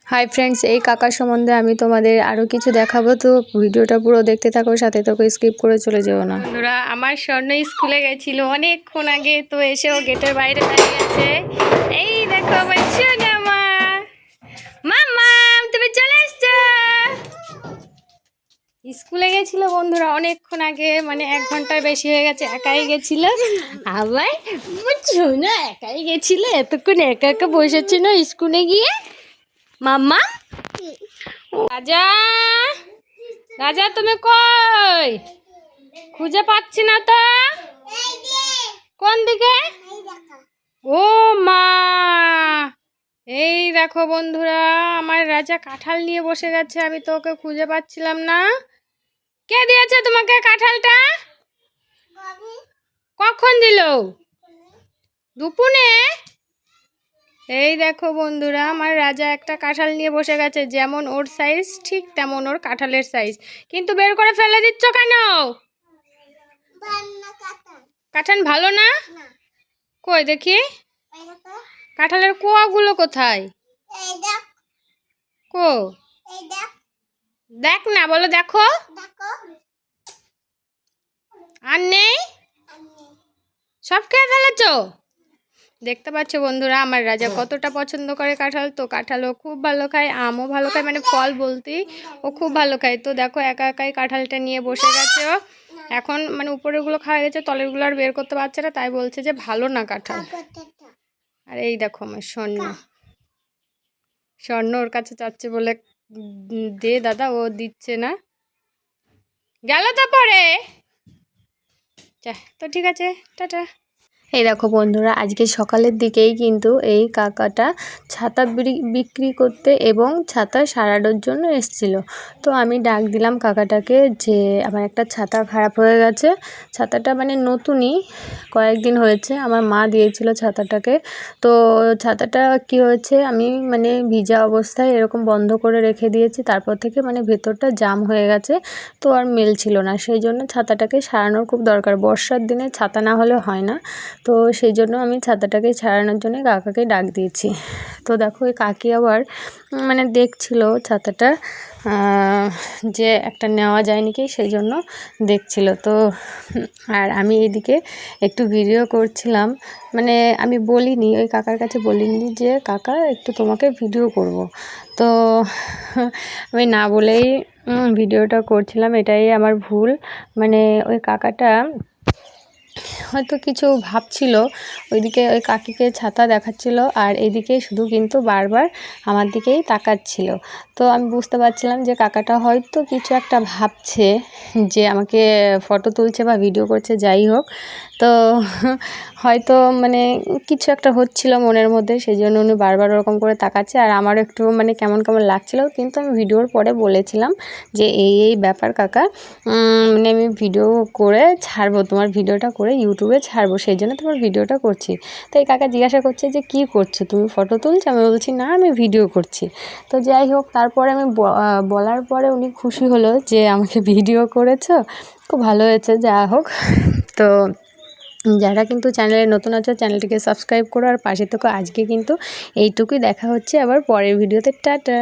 Hi friends, এই কাকার সম্বন্ধে আমি তোমাদের আরও কিছু দেখাবো, তো ভিডিওটা পুরো দেখতে থাকো, সাথে তোকে স্কিপ করে চলে যেও না। বন্ধুরা, আমার স্বর্ণ স্কুলে গেছিল অনেকক্ষণ আগে, তো এসেও গেটের বাইরে দাঁড়িয়ে আছে। এই দেখো আমার সোনা মা, মাম্মা তুমি চলে এসছো। স্কুলে গেছিল বন্ধুরা অনেকক্ষণ আগে, মানে 1 ঘন্টার বেশি হয়ে গেছে। একাই গেছিল, আবার বুঝছো না, একাই গেছিল, এতক্ষণ একা একা বসেছিল স্কুলে গিয়ে। মাম্মা, রাজা রাজা তুমি কই? খুঁজে পাচ্ছি না তো। কোন দিকে? ও মা, এই দেখো বন্ধুরা, আমার রাজা কাঁঠাল নিয়ে বসে গেছে, আমি তো ওকে খুঁজে পাচ্ছিলাম না। কে দিয়েছে তোমাকে কাঁঠালটা? কখন দিল? দুপুরে? এই দেখো বন্ধুরা, আমার রাজা একটা কাঁঠাল নিয়ে বসে গেছে, যেমন ওর সাইজ ঠিক তেমন ওর কাঁঠালের সাইজ, কিন্তু বের করে ফেলে দিচ্ছ কেন? কাঁঠাল ভালো না? কই দেখি কাঁঠালের কোয়াগুলো কোথায়? কো দেখ না, বলো দেখো। আর নেই, সব খেয়ে ফেলেছো? দেখতে পাচ্ছ বন্ধুরা, আমার রাজা কতটা পছন্দ করে কাঁঠাল। তো কাঁঠালও খুব ভালো খায়, আমও ভালো খায়, মানে ফল বলতেই ও খুব ভালো খায়। তো দেখো একা একাই কাঁঠালটা নিয়ে বসে গেছে ও। এখন মানে উপরেরগুলো খাওয়া গেছে, তলেরগুলো আর বের করতে পারছে না, তাই বলছে যে ভালো না কাঁঠাল। আর এই দেখো আমার স্বর্ণ, স্বর্ণ ওর কাছে চাচ্ছে বলে দে দাদা, ও দিচ্ছে না, গেল তো পরে। তো ঠিক আছে, টাটা। এই দেখো বন্ধুরা, আজকে সকালের দিকেই কিন্তু এই কাকাটা ছাতা বিক্রি করতে এবং ছাতা সারানোর জন্য এসেছিল। তো আমি ডাক দিলাম কাকাটাকে যে আমার একটা ছাতা খারাপ হয়ে গেছে। ছাতাটা মানে নতুনই, কয়েকদিন হয়েছে, আমার মা দিয়েছিল ছাতাটাকে। তো ছাতাটা কি হয়েছে, আমি মানে ভিজা অবস্থায় এরকম বন্ধ করে রেখে দিয়েছি, তারপর থেকে মানে ভেতরটা জাম হয়ে গেছে, তো আর মেলছিল না। সেই জন্য ছাতাটাকে সারানোর খুব দরকার, বর্ষার দিনে ছাতা না হলে হয় না। তো সেই জন্য আমি ছাতাটাকে ছাড়ানোর জন্য কাকাকে ডাক দিয়েছি। তো দেখো ওই কাকি আবার মানে দেখছিল ছাতাটা যে একটা নেওয়া যায় নাকি, সেই জন্য দেখছিল। তো আর আমি এদিকে একটু ভিডিও করছিলাম, মানে আমি বলিনি, ওই কাকার কাছে বলিনি যে কাকা একটু তোমাকে ভিডিও করব। তো আমি না বলেই ভিডিওটা করছিলাম, এটাই আমার ভুল। মানে ওই কাকাটা হয়তো কিছু ভাবছিল, ওইদিকে ওই কাকিকে ছাতা দেখাচ্ছিল আর এইদিকে শুধু কিন্তু বারবার আমার দিকেই তাকাচ্ছিল। তো আমি বুঝতে পারছিলাম যে কাকাটা হয়তো কিছু একটা ভাবছে, যে আমাকে ফটো তুলছে বা ভিডিও করছে, যাই হোক। তো হয়তো মানে কিছু একটা হচ্ছিল মনের মধ্যে, সেই জন্য উনি বারবার ওরকম করে তাকাচ্ছে। আর আমারও একটু মানে কেমন কেমন লাগছিল, কিন্তু আমি ভিডিওর পরে বলেছিলাম যে এই ব্যাপার কাকা, মানে আমি ভিডিও করে ছাড়বো, তোমার ভিডিওটা করে ইউটিউবে ছাড়বো, সেই জন্য তোমার ভিডিওটা করছি। তো এই কাকা জিজ্ঞাসা করছে যে কী করছো তুমি, ফটো তুলছো? আমি বলছি না, আমি ভিডিও করছি। তো যাই হোক, তারপরে আমি বলার পরে উনি খুশি হলো যে আমাকে ভিডিও করেছো, খুব ভালো হয়েছে, যা হোক। তো যারা কিন্তু চ্যানেলে নতুন আছে চ্যানেলটিকে সাবস্ক্রাইব করো আর পাশে থেকো। আজকে কিন্তু এইটুকুই, দেখা হচ্ছে আবার পরের ভিডিওতে, টাটা।